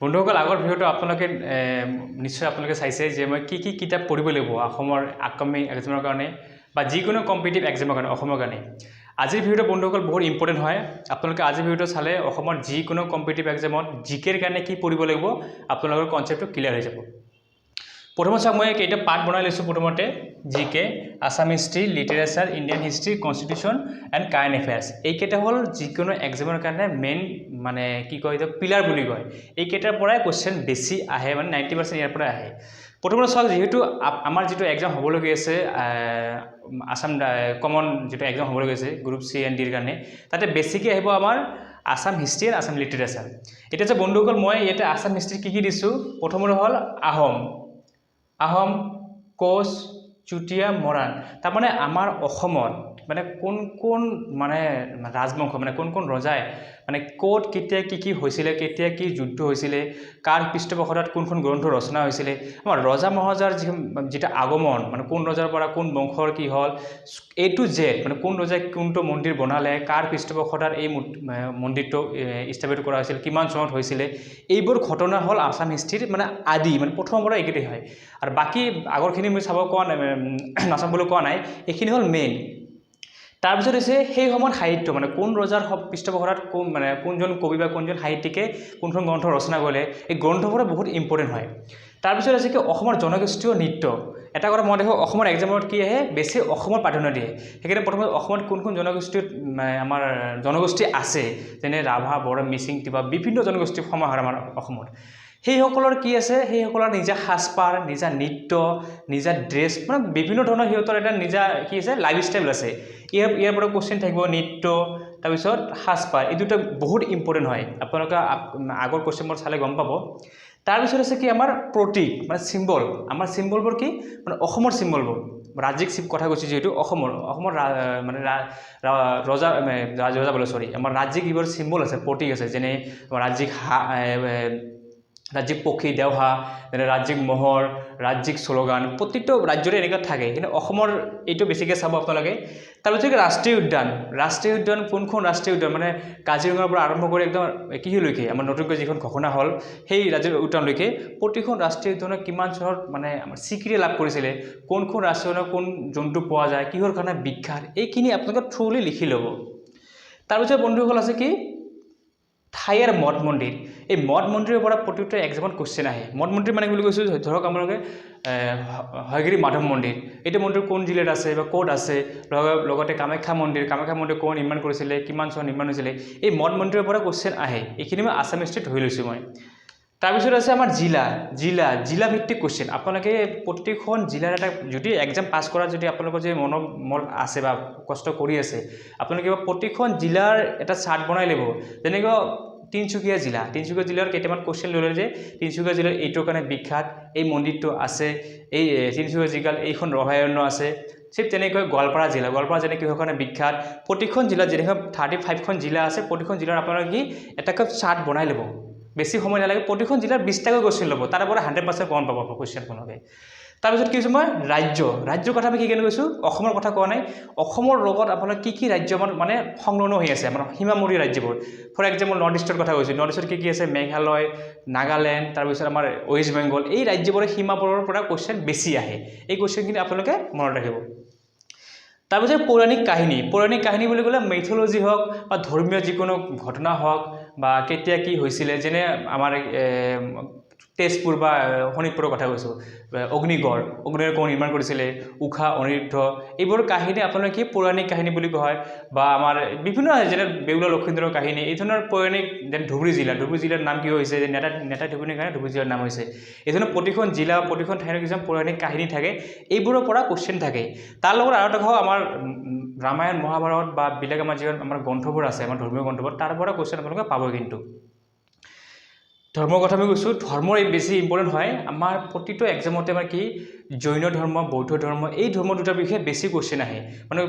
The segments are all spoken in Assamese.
বন্ধুসকল আগৰ ভিডিঅ'টো আপোনালোকে নিশ্চয় আপোনালোকে চাইছে যে মই কি কিতাপ পঢ়িব লাগিব অসমৰ আপকামিং এক্সামৰ কাৰণে বা যিকোনো কম্পিটিটিভ এক্সামৰ কাৰণে অসমৰ কাৰণে আজিৰ ভিডিঅ'টো বন্ধুসকল বহুত ইম্পৰ্টেণ্ট হয় আপোনালোকে আজিৰ ভিডিঅ'টো চালে অসমৰ যিকোনো কম্পিটিটিভ এক্সামত জিকেৰ কাৰণে কি পঢ়িব লাগিব আপোনালোকৰ কনচেপ্টটো ক্লিয়াৰ হৈ যাব প্ৰথমে চাওক মই কেইটা পাৰ্ট বনাই লৈছো প্ৰথমতে জিকে Assam history literature Indian history constitution and current affairs এইকেইটা হ'ল যিকোনো এক্সামৰ কাৰণে মেইন মানে কি কয় এইটো পিলাৰ বুলি কয় এইকেইটাৰ পৰাই কোৱেশ্চন বেছি আহে মানে 90% ইয়াৰ পৰা আহে প্ৰথমতে চাওক যেহেতু আমাৰ যেটো এক্সাম হ'বলগীয়া আছে আসাম কমন যেটো এক্সাম হ'বলগীয়া আছে গ্ৰুপ সি এণ্ড ডিৰ কাৰণে তাতে বেছিকৈ আহিব আমাৰ আসাম হিষ্ট্ৰী আৰু আসাম লিটাৰেচাৰ এটা যে বন্ধুসকল মই ইয়াতে আসাম হিষ্ট্ৰী কি দিছো প্ৰথমতে হ'ল আহোম কোচ চুতীয়া মৰাণ তাৰ মানে আমাৰ অসমত মানে কোন মানে ৰাজবংশ মানে কোন ৰজাই মানে কোট কেতিয়া কি হৈছিলে কেতিয়া কি যুদ্ধ হৈছিলে কাৰ পৃষ্ঠপোষকত কোনখন গ্ৰন্থ ৰচনা হৈছিলে আমাৰ ৰজা মহাৰজাৰ যেটা আগমন মানে কোন ৰজাৰ পৰা কোন বংশৰ কি হ'ল এ টু জেড মানে কোন ৰজাই কোনটো মন্দিৰ বনালে কাৰ পৃষ্ঠপোষকত এই মন্দিৰটো স্থাপিত কৰা হৈছিল কিমান চনত হৈছিলে এইবোৰ ঘটনা হ'ল আসাম হিষ্ট্ৰীৰ মানে আদি মানে প্ৰথমৰ পৰা এইকেইটাই হয় আৰু বাকি আগৰখিনি মই চাব কোৱা নাচাম বুলি কোৱা নাই এইখিনি হ'ল মেইন তাৰপিছত হৈছে সেই সময়ৰ সাহিত্য মানে কোন ৰজাৰ পৃষ্ঠপোষকত কোন মানে কোনজন কবি বা কোনজন সাহিত্যিকে কোনখন গ্ৰন্থ ৰচনা কৰিলে এই গ্ৰন্থবোৰ বহুত ইম্পৰ্টেণ্ট হয় তাৰপিছত আছে কি অসমৰ জনগোষ্ঠীয় নৃত্য এটা কথা মই দেখো অসমৰ এক্সামত কি আহে বেছি অসমৰ প্ৰাধান্য দিয়ে সেইকাৰণে প্ৰথমে অসমত কোন জনগোষ্ঠী আমাৰ জনগোষ্ঠী আছে যেনে ৰাভা বড়ো মিচিং কিবা বিভিন্ন জনগোষ্ঠী সমাহাৰ আমাৰ অসমত সেইসকলৰ কি আছে সেইসকলৰ নিজা সাজপাৰ নিজা নৃত্য নিজা ড্ৰেছ মানে বিভিন্ন ধৰণৰ হিয়তৰ এটা নিজা কি আছে লাইফষ্টাইল আছে ইয়াৰ পৰা কোশ্চেন থাকিব নৃত্য তাৰপিছত সাজপাৰ এই দুটা বহুত ইম্পৰ্টেণ্ট হয় আপোনালোকে আগৰ কোশ্চেনবোৰ চালে গম পাব তাৰপিছত আছে কি আমাৰ প্ৰতীক মানে সিম্বল আমাৰ সিম্বলবোৰ কি মানে অসমৰ সিম্বলবোৰ ৰাজ্যিক কথা কৈছে যেহেতু অসমৰ মানে ৰজা বলে সৰি আমাৰ ৰাজ্যিক যিবোৰ সিম্বল আছে প্ৰতীক আছে যেনে ৰাজ্যিক পক্ষী দেওহা যেনে ৰাজ্যিক মহৰ ৰাজ্যিক স্লোগান প্ৰতিটো ৰাজ্যৰে এনেকুৱা থাকে কিন্তু অসমৰ এইটো বেছিকৈ চাব আপোনালোকে তাৰপিছত ৰাষ্ট্ৰীয় উদ্যান কোনখন ৰাষ্ট্ৰীয় উদ্যান মানে কাজিৰঙাৰ পৰা আৰম্ভ কৰি একদম কিহলৈকে আমাৰ নতুনকৈ যিখন ঘোষণা হ'ল সেই ৰাজ্যিক উদ্যানলৈকে প্ৰতিখন ৰাষ্ট্ৰীয় উদ্যানত কিমান চনত মানে আমাৰ স্বীকৃতি লাভ কৰিছিলে কোনখন ৰাষ্ট্ৰীয় উদ্যানত কোন জন্তু পোৱা যায় কিহৰ কাৰণে বিখ্যাত এইখিনি আপোনালোকে থ্ৰুলি লিখি ল'ব তাৰপিছত বন্ধুসকল আছে কি ঠাইৰ মঠ মন্দিৰ এই মঠ মন্দিৰৰ পৰা প্ৰতিটো এক্সামত কোশ্চেন আহে মঠ মন্দিৰ মানে বুলি কৈছোঁ ধৰক আপোনালোকে হয়গ্ৰীৱ মাধৱ মন্দিৰ এইটো মন্দিৰ কোন জিলাত আছে বা ক'ত আছে লগতে কামাখ্যা মন্দিৰ কোন নিৰ্মাণ কৰিছিলে কিমান চনত নিৰ্মাণ হৈছিলে এই মঠ মন্দিৰৰ পৰা কোশ্চেন আহে এইখিনি মই আসাম হিষ্ট্ৰীত ধৰি লৈছোঁ মই তাৰপিছত আছে আমাৰ জিলা ভিত্তিক কোশ্চেন আপোনালোকে প্ৰতিখন জিলাৰ এটা যদি এক্সাম পাছ কৰা যদি আপোনালোকৰ যে মন আছে বা কষ্ট কৰি আছে আপোনালোকে প্ৰতিখন জিলাৰ এটা চাৰ্ট বনাই ল'ব যেনেকৈ তিনচুকীয়া জিলাৰ কেইটামান কোশ্চেন লৈ লয় যে তিনচুকীয়া জিলাৰ এইটোৰ কাৰণে বিখ্যাত এই মন্দিৰটো আছে এই তিনচুকীয়া জিলাত এইখন ৰসায়ন্য আছে ঠিক তেনেকৈ গোৱালপাৰা যেনে কিহৰ কাৰণে বিখ্যাত প্ৰতিখন জিলাত যেনেকৈ 35খন জিলা আছে প্ৰতিখন জিলাৰ আপোনালোকে কি এটাকৈ চাৰ্ট বনাই ল'ব বেছি সময় নালাগে প্ৰতিখন জিলাৰ 20টাকৈ কোশ্চেন ল'ব তাৰ পৰা 100% কমন পাব কোশ্চেন আপোনালোকে তাৰপিছত কি কৈছোঁ মই ৰাজ্যৰ কথা আমি কি কেনে কৈছোঁ অসমৰ কথা কোৱা নাই অসমৰ লগত আপোনাৰ কি ৰাজ্য মানে সংলগ্ন হৈ আছে আমাৰ সীমামূৰীয়া ৰাজ্যবোৰ ফৰ এক্সাম্পল নৰ্থ ইষ্টৰ কথা কৈছোঁ নৰ্থ ইষ্টত কি আছে মেঘালয় নাগালেণ্ড তাৰপিছত আমাৰ ৱেষ্ট বেংগল এই ৰাজ্যবোৰৰ সীমাবোৰৰ পৰা কোশ্চেন বেছি আহে এই কোশ্চেনখিনি আপোনালোকে মনত ৰাখিব তাৰপিছত পৌৰাণিক কাহিনী বুলি ক'লে মিথোলজি হওক বা ধৰ্মীয় যিকোনো ঘটনা হওক বা কেতিয়া কি হৈছিলে যেনে আমাৰ তেজপুৰ বা শোণিতপুৰৰ কথা কৈছোঁ অগ্নিগড় কোন নিৰ্মাণ কৰিছিলে ঊষা অনিৰুদ্ধ এইবোৰ কাহিনী আপোনালোকে কি পৌৰাণিক কাহিনী বুলি কোৱা হয় বা আমাৰ বিভিন্ন যেনে বেউলা লক্ষীন্দৰৰ কাহিনী এই ধৰণৰ পৌৰাণিক যেনে ধুবুৰী জিলাৰ নাম কি হৈছে যে নেতা ধুবুৰীৰ কাৰণে ধুবুৰী জিলাৰ নাম হৈছে এই ধৰণৰ প্ৰতিখন জিলা প্ৰতিখন ঠাইৰ কিছুমান পৌৰাণিক কাহিনী থাকে এইবোৰৰ পৰা কোশ্চেন থাকে তাৰ লগত আৰু এটা কথা আমাৰ ৰামায়ণ মহাভাৰত বা বেলেগ আমাৰ যিবোৰ আমাৰ গ্ৰন্থবোৰ আছে আমাৰ ধৰ্মীয় গ্ৰন্থবোৰ তাৰ পৰা কোশ্চেন আপোনালোকে পাব কিন্তু ধৰ্মৰ কথা আমি কৈছোঁ ধৰ্মৰ বেছি ইম্পৰ্টেণ্ট হয় আমাৰ প্ৰতিটো এক্সামতে আমাৰ কি জৈন ধৰ্ম বৌদ্ধ ধৰ্ম এই ধৰ্ম দুটাৰ বিষয়ে বেছি কোশ্চেন আহে মানে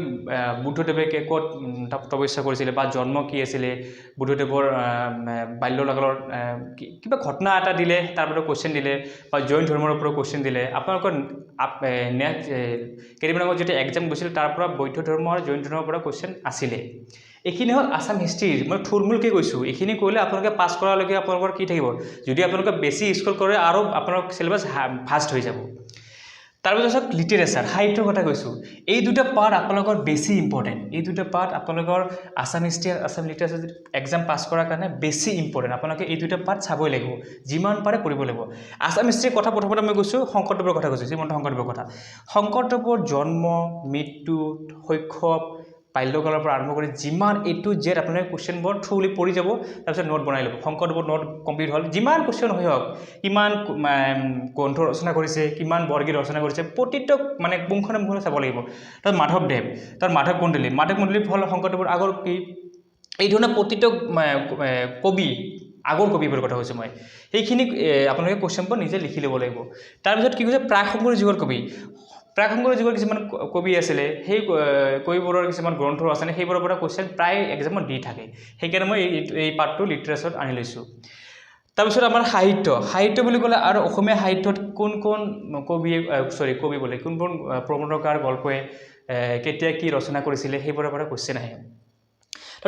বুদ্ধদেৱে ক'ত তপস্যা কৰিছিলে বা জন্ম কি আছিলে বুদ্ধদেৱৰ বাল্যকালৰ কিবা ঘটনা এটা দিলে তাৰ পৰা কোশ্চেন দিলে বা জৈন ধৰ্মৰ ওপৰত কোশ্চেন দিলে আপোনালোকৰ নেক্সট কেইদিনমান আগত যেতিয়া এক্সাম গৈছিল তাৰ পৰা বৌদ্ধ ধৰ্ম আৰু জৈন ধৰ্মৰ পৰা কোশ্চেন আছিলে এইখিনি হ'ল আছাম হিষ্ট্ৰীৰ মই থুলমূলকৈ কৈছোঁ এইখিনি কৰিলে আপোনালোকে পাছ কৰালৈকে আপোনালোকৰ কি থাকিব যদি আপোনালোকে বেছি স্ক'ৰ কৰে আৰু আপোনাৰ চিলেবাছ ফাষ্ট হৈ যাব তাৰপিছত লিটাৰেচাৰ সাহিত্যৰ কথা কৈছোঁ এই দুটা পাৰ্ট আপোনালোকৰ বেছি ইম্পৰ্টেণ্ট এই দুটা পাৰ্ট আপোনালোকৰ আছাম হিষ্ট্ৰী আৰু আছাম লিটাৰেচাৰ এক্সাম পাছ কৰাৰ কাৰণে বেছি ইম্পৰ্টেণ্ট আপোনালোকে এই দুটা পাৰ্ট চাবই লাগিব যিমান পাৰে পঢ়িব লাগিব আছাম হিষ্ট্ৰীৰ কথা প্ৰথমতে মই কৈছোঁ শংকৰদেৱৰ কথা কৈছোঁ শ্ৰীমন্ত শংকৰদেৱৰ কথা শংকৰদেৱৰ জন্ম মৃত্যু শৈশৱ বাল্যকালৰ পৰা আৰম্ভ কৰি যিমান A to Z আপোনালোকে কুৱেশ্যনবোৰ থ্ৰুলি পঢ়ি যাব তাৰপিছত নোট বনাই ল'ব শংকৰদেৱৰ নোট কমপ্লিট হ'ল যিমান কুৱেশ্যন হৈ হওক কিমান গ্ৰন্থ ৰচনা কৰিছে কিমান বৰগীত ৰচনা কৰিছে প্ৰতিটো মানে পুংখানুপুংখলৈ চাব লাগিব তাত মাধৱদেৱ তাৰ মাধৱ মণ্ডলী হ'ল শংকৰদেৱৰ আগৰ কি এই ধৰণৰ প্ৰতিটো কবি আগৰ কবিবোৰৰ কথা কৈছোঁ মই সেইখিনি আপোনালোকে কুৱেশ্যনবোৰ নিজে লিখি ল'ব লাগিব তাৰপিছত কি কৈছে প্ৰাক শংকৰী যুগৰ কবি প্ৰাক শংকৰী যুগৰ কিছুমান কবি আছিলে সেই কবিবোৰৰ কিছুমান গ্ৰন্থ আছিলে সেইবোৰৰ পৰা কুৱেশ্যন প্ৰায় এক্সামত দি থাকে সেইকাৰণে মই এই পাৰ্টটো লিটাৰেচাৰত আনি লৈছোঁ তাৰপিছত আমাৰ সাহিত্য বুলি ক'লে আৰু অসমীয়া সাহিত্যত কোন কবি বোলে কোন প্ৰবন্ধকাৰ গল্পই কেতিয়া কি ৰচনা কৰিছিলে সেইবোৰৰ পৰা কুৱেশ্যন আহে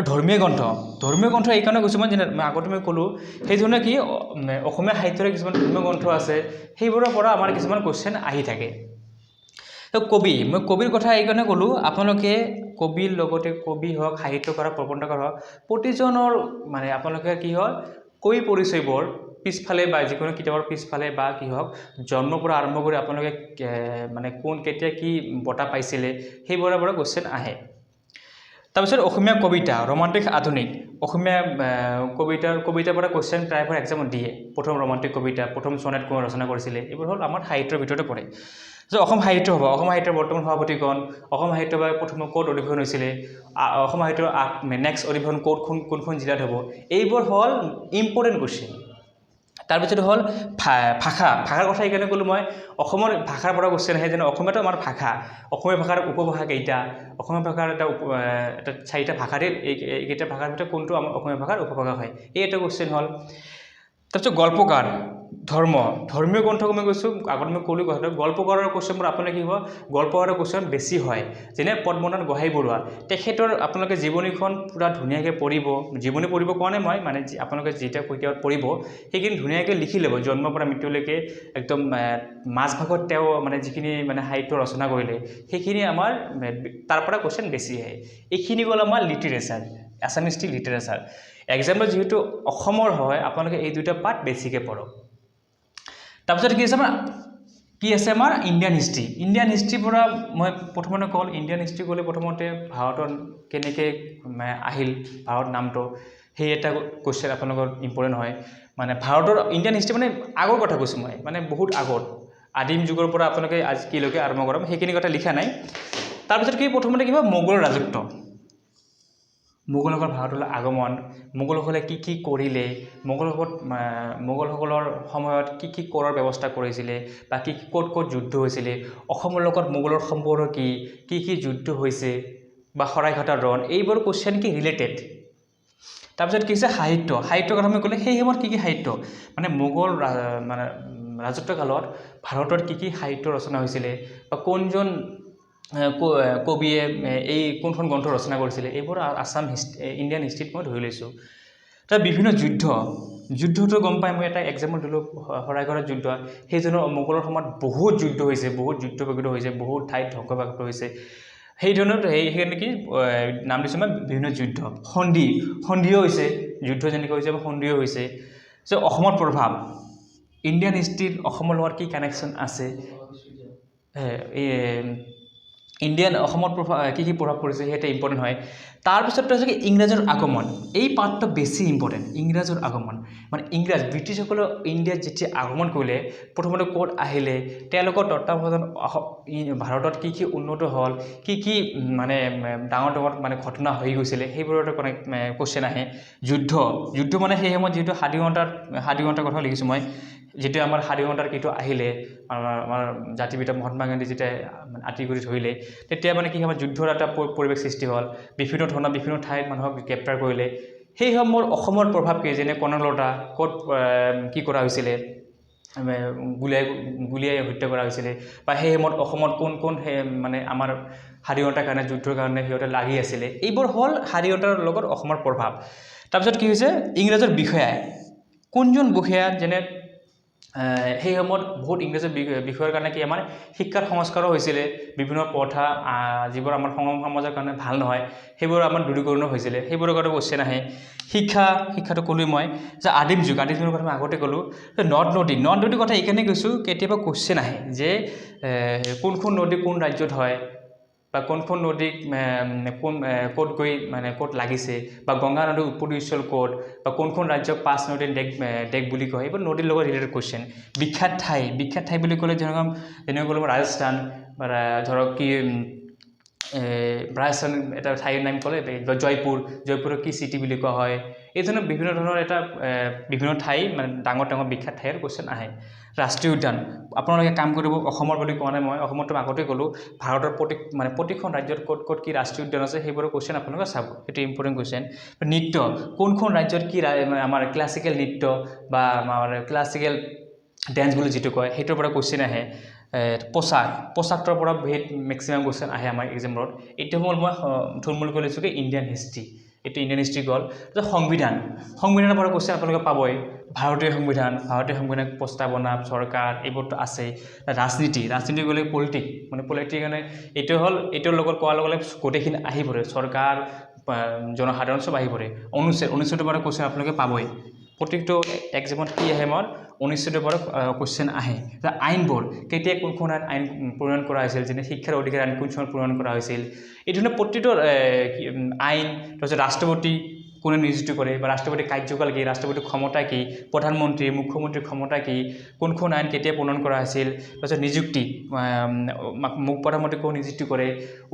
ধৰ্মীয় গ্ৰন্থ এইকাৰণে কৈছোঁ মই আগতে মই ক'লোঁ সেই ধৰণে কি অসমীয়া সাহিত্যৰে কিছুমান ধৰ্মীয় গ্ৰন্থ আছে সেইবোৰৰ পৰা আমাৰ কিছুমান কুৱেশ্যন আহি থাকে মই কবিৰ কথা এইকাৰণে ক'লোঁ আপোনালোকে কবিৰ লগতে কবি হওক সাহিত্যকাৰ প্ৰবন্ধকাৰ হওক প্ৰতিজনৰ মানে আপোনালোকে কি হয় কবি পৰিচয়বোৰ পিছফালে বা যিকোনো কিতাপৰ পিছফালে বা কি হওক জন্মৰ পৰা আৰম্ভ কৰি আপোনালোকে মানে কেতিয়া কি বঁটা পাইছিলে সেইবোৰৰ পৰা কুৱেশ্যন আহে তাৰপিছত অসমীয়া কবিতা ৰোমান্টিক আধুনিক অসমীয়া কবিতাৰ পৰা কুৱেশ্যন প্ৰায়ভাগ এক্সামত দিয়ে প্ৰথম ৰোমান্টিক কবিতা প্ৰথম চনেট কোন ৰচনা কৰিছিলে এইবোৰ হ'ল আমাৰ সাহিত্যৰ ভিতৰতে পৰে অসম সাহিত্য হ'ব অসম সাহিত্যৰ বৰ্তমান সভাপতিগণ অসম সাহিত্য বা প্ৰথম ক'ত অধিৱেশন হৈছিলে অসম সাহিত্যৰ নেক্সট অধিৱেশন কোনখন জিলাত হ'ব এইবোৰ হ'ল ইম্পৰ্টেণ্ট কুৱেশ্যন তাৰপিছত হ'ল ভাষাৰ কথা এইকাৰণে ক'লোঁ মই অসমৰ ভাষাৰ পৰা কুৱেশ্যন আহে যেনে অসমীয়াটো আমাৰ ভাষা অসমীয়া ভাষাৰ উপভাষা কেইটা অসমীয়া ভাষাৰ এটা 4টা ভাষাৰে এইকেইটা ভাষাৰ ভিতৰত কোনটো আমাৰ অসমীয়া ভাষাৰ উপভাষা হয় এই এটা কুৱেশ্যন হ'ল তাৰপিছত গল্পকাৰ ধৰ্মীয় গ্ৰন্থ মই কৈছোঁ আগত মই ক'লোঁ কথাটো গল্পকাৰৰ কুৱেশ্যনবোৰ আপোনালোকে কি হ'ব গল্পকাৰৰ কুৱেশ্যন বেছি হয় যেনে পদ্মনাথ গোহাঁই বৰুৱা তেখেতৰ আপোনালোকে জীৱনীখন পূৰা ধুনীয়াকৈ পঢ়িব জীৱনী পঢ়িব কোৱা নাই মই মানে আপোনালোকে যেতিয়া কিতাপত পঢ়িব সেইখিনি ধুনীয়াকৈ লিখি ল'ব জন্মৰ পৰা মৃত্যুলৈকে একদম মাজভাগত তেওঁ মানে যিখিনি মানে সাহিত্য ৰচনা কৰিলে সেইখিনি আমাৰ তাৰ পৰা কুৱেশ্যন বেছি আহে এইখিনি হ'ল আমাৰ literature Assam history literature example যিহেতু অসমৰ হয় আপোনালোকে এই দুটা পাৰ্ট বেছিকৈ পঢ়ক তাৰপিছত কি আছে আমাৰ ইণ্ডিয়ান হিষ্ট্ৰীৰ পৰা মই প্ৰথমতে ক'ল ইণ্ডিয়ান হিষ্ট্ৰী ক'লে প্ৰথমতে ভাৰতৰ কেনেকৈ আহিল ভাৰত নামটো সেই এটা কুৱেশ্যন আপোনালোকৰ ইম্পৰ্টেণ্ট হয় মানে ভাৰতৰ ইণ্ডিয়ান হিষ্ট্ৰী মানে আগৰ কথা কৈছোঁ মই মানে বহুত আগত আদিম যুগৰ পৰা আপোনালোকে আজি কিলৈকে আৰম্ভ কৰাম সেইখিনি কথা লিখা নাই তাৰপিছত কি প্ৰথমতে কিবা মোগলৰ ৰাজত্ব মোগলসকল ভাৰতলৈ আগমন মোগলসকলে কি কৰিলে মোগলসকলৰ সময়ত কি কৰাৰ ব্যৱস্থা কৰিছিলে বা ক'ত যুদ্ধ হৈছিলে অসমৰ লগত মোগলৰ সম্পৰ্ক কি যুদ্ধ হৈছে বা শৰাইঘাটৰ ৰণ এইবোৰ কুৱেশ্যন কি ৰিলেটেড তাৰপিছত কি হৈছে সাহিত্যৰ কথা মই ক'লে সেই সময়ত কি সাহিত্য মানে মোগল মানে ৰাজত্বকালত ভাৰতত কি সাহিত্য ৰচনা হৈছিলে বা কোনজন কবিয়ে এই কোনখন গ্ৰন্থ ৰচনা কৰিছিলে এইবোৰ ইণ্ডিয়ান হিষ্ট্ৰীত মই ধৰি লৈছোঁ তাৰ বিভিন্ন যুদ্ধটো গম পাই মই এটা এক্সাম্পল দিলোঁ শৰাইঘাটৰ যুদ্ধ সেইজনৰ মোগলৰ সময়ত বহুত যুদ্ধ হৈছে বহুত যুদ্ধ বিগ্ৰহ হৈছে বহুত ঠাইত ধ্বংসপ্ৰাপ্ত হৈছে সেই ধৰণৰ সেইকাৰণে কি নাম দিছোঁ মই বিভিন্ন যুদ্ধ সন্ধিও হৈছে যুদ্ধ যেনেকৈ হৈছে সন্ধিও হৈছে যে অসমৰ প্ৰভাৱ ইণ্ডিয়ান হিষ্ট্ৰীত অসমৰ লগত কি কানেকশ্যন আছে ইণ্ডিয়ান অসমত কি প্ৰভাৱ পৰিছে সেইটো ইম্পৰ্টেণ্ট হয় তাৰপিছত হৈছে ইংৰাজৰ আগমন এই পাৰ্টটো বেছি ইম্পৰ্টেণ্ট ইংৰাজৰ আগমন মানে ব্ৰিটিছসকলে ইণ্ডিয়াত যেতিয়া আগমন কৰিলে প্ৰথমতে ক'ত আহিলে তেওঁলোকৰ তত্ত্বাৱধানত ভাৰতত কি উন্নত হ'ল কি মানে ডাঙৰ মানে ঘটনা হৈ গৈছিলে সেইবোৰতে কুৱেশ্যন আহে যুদ্ধ মানে সেই সময়ত যিহেতু স্বাধীনতাৰ কথা লিখিছোঁ মই যেতিয়া আমাৰ স্বাধীনতাৰ কিটো আহিলে আমাৰ জাতিৰ পিতা মহাত্মা গান্ধী যেতিয়া আঁতি কৰি ধৰিলে তেতিয়া মানে কি আমাৰ যুদ্ধৰ এটা পৰিৱেশ সৃষ্টি হ'ল বিভিন্ন ঠাইত মানুহক গ্ৰেপ্তাৰ কৰিলে সেই সময়ত অসমৰ প্ৰভাৱ কি যেনে কনকলতা ক'ত কি কৰা হৈছিলে গুলিয়াই হত্যা কৰা হৈছিলে বা সেই সময়ত অসমত কোন কোন মানে আমাৰ স্বাধীনতাৰ কাৰণে যুদ্ধৰ কাৰণে সিহঁতে লাগি আছিলে এইবোৰ হ'ল স্বাধীনতাৰ লগত অসমৰ প্ৰভাৱ তাৰপিছত কি হৈছে ইংৰাজৰ বিষয়া কোনজন বিষয়া যেনে সেই সময়ত বহুত ইংৰাজী বিষয়ৰ কাৰণে কি আমাৰ শিক্ষাৰ সংস্কাৰো হৈছিলে বিভিন্ন প্ৰথা যিবোৰ আমাৰ সমাজৰ কাৰণে ভাল নহয় সেইবোৰ আমাৰ দূৰীকৰণ হৈছিলে সেইবোৰৰ কাৰণে কোৱেশ্চন আহে শিক্ষাটো ক'লোৱে মই যে আদিম যুগৰ কথা মই আগতে ক'লোঁ নদ নদীৰ কথা এইকাৰণে কৈছোঁ কেতিয়াবা কোৱেশ্চন আহে যে কোনখন নদী কোন ৰাজ্যত হয় বা কোনখন নদী ক'ত গৈ মানে ক'ত লাগিছে বা গংগা নদীৰ উৎপত্তিস্থল ক'ত বা কোনখন ৰাজ্যক 5 নদীৰ দেশ বুলি কয় এইবোৰ নদীৰ লগত ৰিলেটেড কোৱেশ্চন বিখ্যাত ঠাই বুলি ক'লে যেনেকৈ ক'লো ৰাজস্থান বা ধৰক কি ৰাজস্থান এটা ঠাইৰ নাম ক'লে জয়পুৰক কি চিটি বুলি কোৱা হয় এই ধৰণৰ বিভিন্ন ধৰণৰ এটা বিভিন্ন ঠাই মানে ডাঙৰ বিখ্যাত ঠাইৰ কোৱেশ্চন আহে ৰাষ্ট্ৰীয় উদ্যান আপোনালোকে কাম কৰিব অসমৰ বুলি কোৱা নাই মই অসমতো আগতে ক'লোঁ ভাৰতৰ প্ৰতিখন ৰাজ্যত ক'ত কি ৰাষ্ট্ৰীয় উদ্যান আছে সেইবোৰৰ কোৱেশ্চন আপোনালোকে চাব সেইটো ইম্পৰ্টেণ্ট কোৱেশ্চন নৃত্য কোনখন ৰাজ্যত কি আমাৰ ক্লাছিকেল নৃত্য বা আমাৰ ক্লাছিকেল ডেন্স বুলি যিটো কয় সেইটোৰ পৰা কোৱেশ্চন আহে পোচাকৰ পৰা বহুত মেক্সিমাম কোৱেশ্চন আহে আমাৰ এক্সামত এইটো হ'ল মই থুলমূল কৰি লৈছোঁ কি ইণ্ডিয়ান হিষ্ট্ৰী এইটো ইণ্ডিয়ান হিষ্ট্ৰী গ'ল সংবিধানৰ পৰা কোৱেশ্চন আপোনালোকে পাবই ভাৰতীয় সংবিধান প্ৰস্তাৱনা চৰকাৰ এইবোৰতো আছে ৰাজনীতি গ'লে পলিটিক মানে এইটোৰ লগত কোৱাৰ লগে লগে গোটেইখিনি আহি পৰে চৰকাৰ জনসাধাৰণ চব আহি পৰে অনুচ্ছেদৰ পৰা কোৱেশ্চন আপোনালোকে পাবই প্ৰত্যেকটো এক্সামত কি আহে মোৰ অনুচ্ছেদৰ পৰা কোৱেশ্চন আহে আইনবোৰ কেতিয়া কোনখন আইন প্ৰণয়ন কৰা হৈছিল যেনে শিক্ষাৰ অধিকাৰ আইন কোন চনত প্ৰণয়ন কৰা হৈছিল এই ধৰণৰ প্ৰতিটো আইন তাৰপিছত ৰাষ্ট্ৰপতি কোনে নিযুক্তি কৰে বা ৰাষ্ট্ৰপতিৰ কাৰ্যকাল কি ৰাষ্ট্ৰপতিৰ ক্ষমতা কি প্ৰধানমন্ত্ৰী মুখ্যমন্ত্ৰীৰ ক্ষমতা কি কোনখন আইন কেতিয়া প্ৰণয়ন কৰা হৈছিল তাৰপিছত নিযুক্তি প্ৰধানমন্ত্ৰী কোন নিযুক্তি কৰে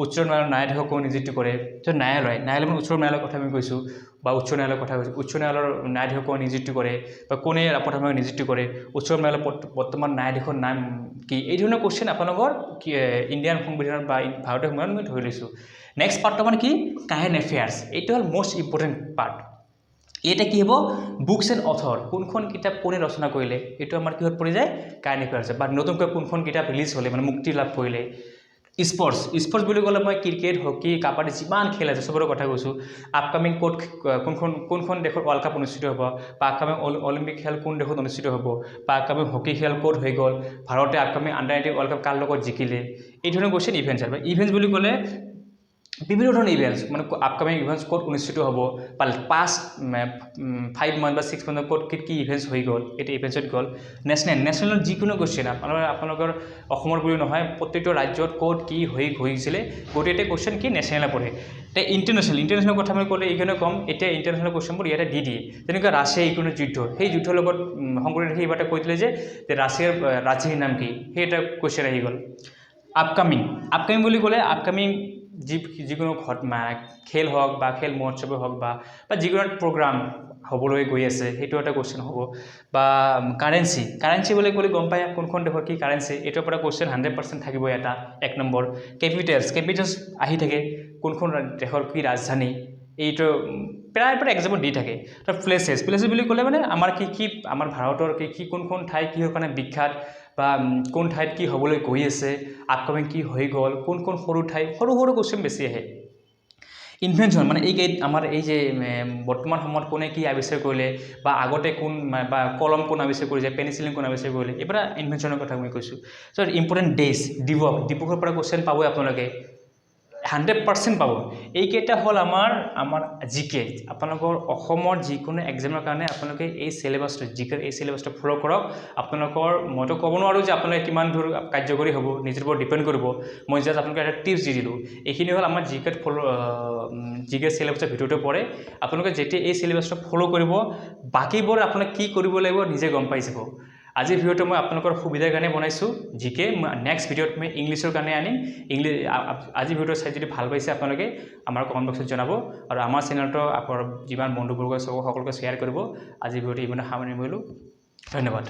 উচ্চ ন্যায়ালয়ৰ ন্যায়াধীশক কোন নিযুক্তি কৰে তাৰপিছত ন্যায়ালয় উচ্চ ন্যায়ালয়ৰ কথা আমি কৈছোঁ বা উচ্চ ন্যায়ালয়ৰ কথা কৈছোঁ উচ্চ ন্যায়ালয়ৰ ন্যায়াধীশক কোন নিযুক্তি কৰে বা কোনে প্ৰধানমন্ত্ৰীক নিযুক্তি কৰে উচ্চ ন্যায়ালয়ৰ বৰ্তমান ন্যায়াধীশৰ নাম কি এই ধৰণৰ কোৱেশ্চন আপোনালোকৰ ইণ্ডিয়ান সংবিধানত বা ভাৰতীয় সংবিধানত মই ধৰি লৈছোঁ নেক্সট পাৰ্টটো মানে কি কাৰেণ্ট এফেয়াৰ্ছ এইটো হ'ল মষ্ট ইম্পৰ্টেণ্ট পাৰ্ট এটা কি হ'ব বুকছ এণ্ড অথৰ কোনখন কিতাপ কোনে ৰচনা কৰিলে এইটো আমাৰ কিহত পৰি যায় কাৰেণ্ট এফেয়াৰ্ছ বা নতুনকৈ কোনখন কিতাপ ৰিলিজ হ'লে মানে মুক্তি লাভ কৰিলে স্পৰ্টছ বুলি ক'লে মই ক্ৰিকেট হকী কাবাডী যিমান খেল আছে চবৰে কথা কৈছোঁ আপকামিং কোনখন দেশত ৱৰ্ল্ড কাপ অনুষ্ঠিত হ'ব বা আপকামিং অলিম্পিক খেল কোন দেশত অনুষ্ঠিত হ'ব বা আপকামিং হকী খেল ক'ত হৈ গ'ল ভাৰতে আপকামিং আণ্ডাৰ-19 ৱৰ্ল্ড কাপ কাৰ লগত জিকিলে এই ধৰণৰ কোৱেশ্চন ইভেণ্টছ বুলি ক'লে বিভিন্ন ধৰণৰ ইভেণ্টছ মানে আপকামিং ইভেণ্টছ ক'ত অনুষ্ঠিত হ'ব বা পাষ্ট 5 মান্থ বা 6 মান্থত ক'ত কি ইভেণ্টছ হৈ গ'ল এইটো ইভেণ্টছত গ'ল নেশ্যনেল যিকোনো কোৱেশ্চন আপোনালোকৰ অসমৰ বুলি নহয় প্ৰত্যেকটো ৰাজ্যত ক'ত কি হৈছিলে গোটেইটা কোৱেশ্চন কি নেশ্যনেলে পৰে এতিয়া ইণ্টাৰনেশ্যনেল কথা মই ক'লে এইকাৰণে ক'ম এতিয়া ইণ্টাৰনেশ্যনেল কোৱেশ্চনবোৰ ইয়াতে দি দিয়ে যেনেকৈ ৰাছিয়া ইউক্ৰেইনৰ যুদ্ধ সেই যুদ্ধৰ লগত সংগঠিত সেই এটা কৈ দিলে যে ৰাছিয়াৰ ৰাজধানীৰ নাম কি সেই এটা কোৱেশ্চন আহি গ'ল আপকামিং বুলি ক'লে আপকামিং যিকোনো খেল হওক বা খেল মহোৎসৱে হওক বা যিকোনো প্ৰগ্ৰাম হ'বলৈ গৈ আছে সেইটো এটা কোৱেশ্চন হ'ব বা কাৰেঞ্চি বুলি ক'লে গম পায় কোনখন দেশৰ কি কাৰেঞ্চি এইটোৰ পৰা কোৱেশ্চন 100% থাকিব এটা 1 নম্বৰ কেপিটেলছ আহি থাকে কোনখন দেশৰ কি ৰাজধানী এইটো প্ৰায় এক্সামত দি থাকে তো প্লেচেছ বুলি ক'লে মানে আমাৰ আমাৰ ভাৰতৰ কি কোনখন ঠাই কিহৰ কাৰণে বিখ্যাত বা কোন ঠাইত কি হ'বলৈ গৈ আছে আপকামিং কি হৈ গ'ল কোন সৰু ঠাই সৰু কোৱেশ্চন বেছি আহে ইনভেনশ্যন মানে আমাৰ এই যে বৰ্তমান সময়ত কোনে কি আৱিষ্কাৰ কৰিলে বা আগতে কোন বা কলম কোন আৱিষ্কাৰ কৰিছে পেনিচিলিন কোন আৱিষ্কাৰ কৰিলে এইবোৰ ইনভেনশ্যনৰ কথা মই কৈছোঁ চ' ইম্পৰ্টেণ্ট ডেজ দিৱসৰ পৰা কোৱেশ্চন পাবই আপোনালোকে 100% পাব এইকেইটা হ'ল আমাৰ জিকে আপোনালোকৰ অসমৰ যিকোনো এক্সামৰ কাৰণে আপোনালোকে এই চিলেবাছটো জিকেৰ এই চিলেবাছটো ফ'ল' কৰক আপোনালোকৰ মইতো ক'ব নোৱাৰোঁ যে আপোনালোকে কিমান দূৰ কাৰ্যকৰী হ'ব নিজৰ ওপৰত ডিপেণ্ড কৰিব মই জাষ্ট আপোনালোকে এটা টিপছ দি দিলোঁ এইখিনি হ'ল আমাৰ জিকে চিলেবাছৰ ভিতৰতে পৰে আপোনালোকে যেতিয়া এই চিলেবাছটো ফ'ল' কৰিব বাকীবোৰ আপোনালোকে কি কৰিব লাগিব নিজে গম পাই যাব আজিৰ ভিডিঅ'টো মই আপোনালোকৰ সুবিধাৰ কাৰণে বনাইছোঁ জিকে নেক্সট ভিডিঅ'ত মই ইংলিছৰ কাৰণে আনিম আজিৰ ভিডিঅ'টো চাই যদি ভাল পাইছে আপোনালোকে আমাৰ কমেণ্ট বক্সত জনাব আৰু আমাৰ চেনেলটো আপোনাৰ যিমান বন্ধুবৰ্গ সকলোকে শ্বেয়াৰ কৰিব আজিৰ ভিডিঅ'টো ইমানে সামৰণি মাৰিলোঁ ধন্যবাদ